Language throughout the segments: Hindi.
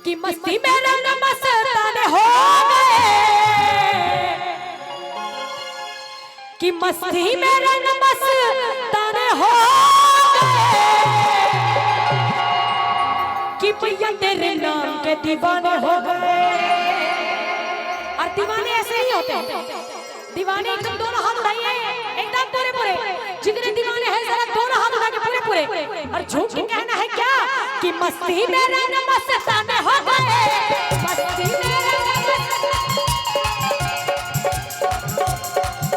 कि मस्ती में रंग मस्ताने हो गए, कि मस्ती में रंग मस्ताने हो गए, कि मैया तेरे नाम के दीवाने हो गए। और दीवाने ऐसे ही होते हैं, दीवाने एकदम दोनों हाथ उठाइए, एकदम पूरे पूरे। जितने दीवाने हैं जरा दोनों हाथ उठा के पूरे पूरे। और झूठ कहना है क्या कि मस्ती में रंग मस्ताने हो गए, मस्ती में रंग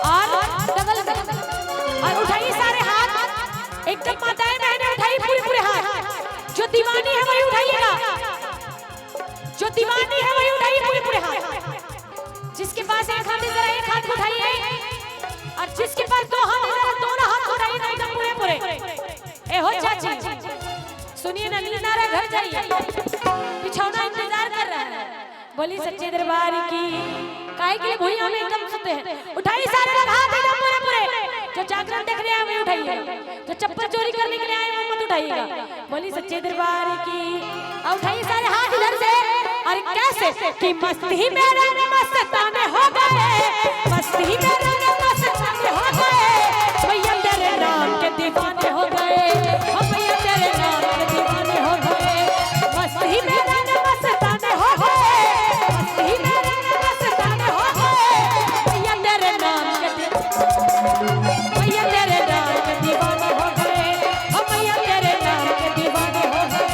और डबल और उठाइए सारे हाथ एकदम, माताएं बहनें उठाइए पूरे पूरे हाथ। जो दीवानी है वही उठाइएगा, जो दीवानी है वही उठाइए पूरे पूरे हाथ। जिसके पास एक हाथ है जरा एक हाथ उठाइए, और जिसके पास दो हाथ है दोनों हाथ उठाइए ना एकदम पूरे पूरे। ए हो चाची सुनिए ना, नींद आ रहा है घर जाइए, बिछौना इंतजार कर रहा है। बोली सच्चे दरबार की, काहे के लिए भुइयां में एकदम सुते हैं। उठाइए सारे लोग हाथ एकदम पूरे पूरे। जो जागरण देखने आए वही उठाइए, जो चप्पल चोरी करने के लिए आए वो मत उठाइएगा। बोली सच्चे दरबार की, उठाइए सारे हाथ इधर से। और कैसे कि मस्ती में रंग मस्ताने हो गए, मस्ती में रंग मस्ताने हो गए, भैया तेरे नाम के दीवाने हो गए, भैया तेरे नाम के दीवाने हो गए। मस्ती में रंग मस्ताने हो गए, मस्ती में रंग मस्ताने हो गए, भैया तेरे नाम के भैया तेरे नाम के दीवाने हो गए, भैया तेरे नाम के दीवाने हो गए।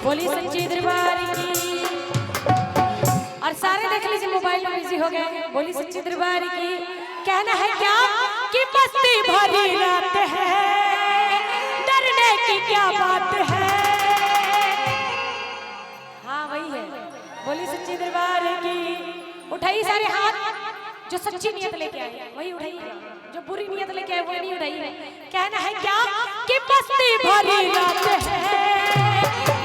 बोली सच्ची दरबार की, और सारे देख लीजिए मोबाइल में बिजी हो गए। बोली सच्ची दरबार की, कहना है क्या कि मस्ती भरी रात है, डरने की क्या बात है। हाँ वही है। बोली सच्ची दरबार की, उठाइए सारे हाथ। जो सच्ची नियत लेके आए वही उठाइए, जो बुरी नियत लेके आए वो नहीं उठाइए। कहना है क्या कि मस्ती भरी रात है,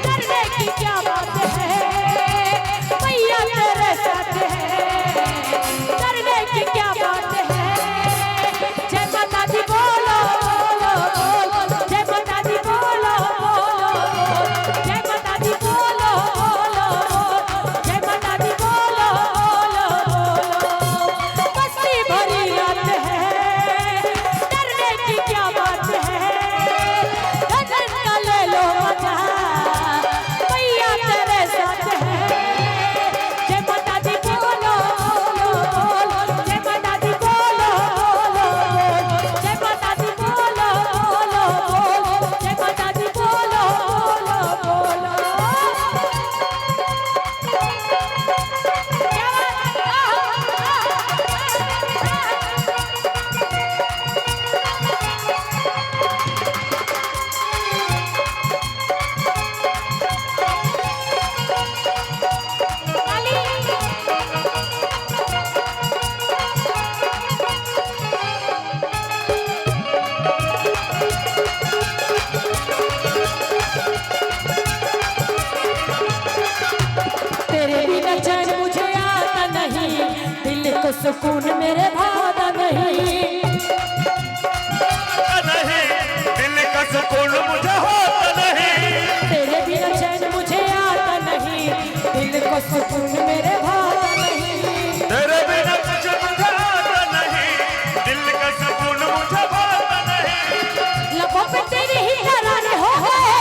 डरने की क्या बात है, भैया तेरे साथ है, डरने की क्या बात है। जय माता दी बोलो बोलो, जय माता दी बोलो बोलो, जय माता दी बोलो बोलो, जय माता दी बोलो बोलो। मस्ती भरी रात है, डरने की क्या बात है, गगन का ले लो मजा, भैया तेरे साथ है। जय माता दी बोलो बोलो, जय माता दी बोलो बोलो, जय माता दी बोलो बोलो, जय माता दी बोलो बोलो। क्या तेरे बिना चैन मुझे आता नहीं, दिल को सुकून मेरे भाता नहीं, दिल का सुकून मुझे होता नहीं। तेरे बिना चैन मुझे आता नहीं, दिल को सुकून मेरे भाता नहीं। तेरे बिना कुछ मुझे आता नहीं, दिल का सुकून मुझे होता नहीं। लबों पे तेरी ही तराने हो गए,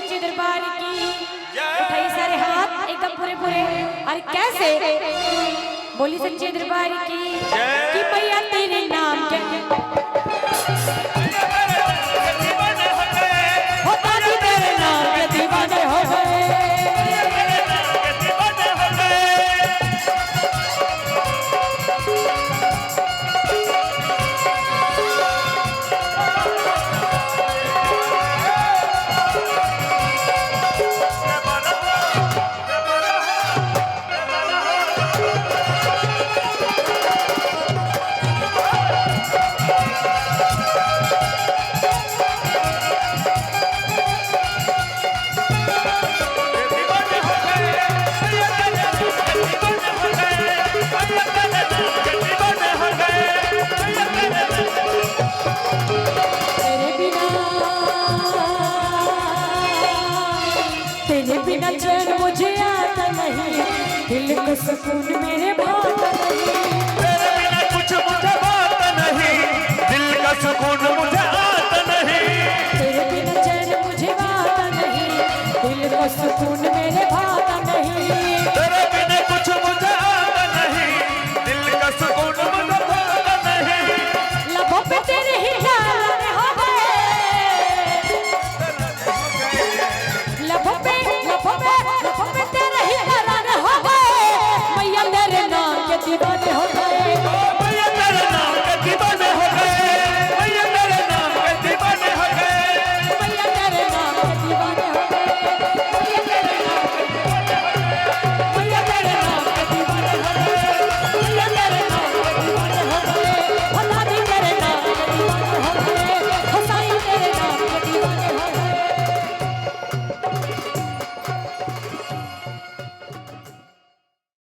संजय दरबार की। उठाइए सारे हाथ एकदम पूरे पूरे। अरे कैसे बोली संजय दरबार की कि मैया तेरे नाम के हो दादी तेरे नाम के दीवाने हो गए। तेरे बिना चैन मुझे आता नहीं, दिल का सुकून मेरे भाता नहीं। तेरे बिना कुछ मुझे भाता नहीं, दिल का सुकून मुझे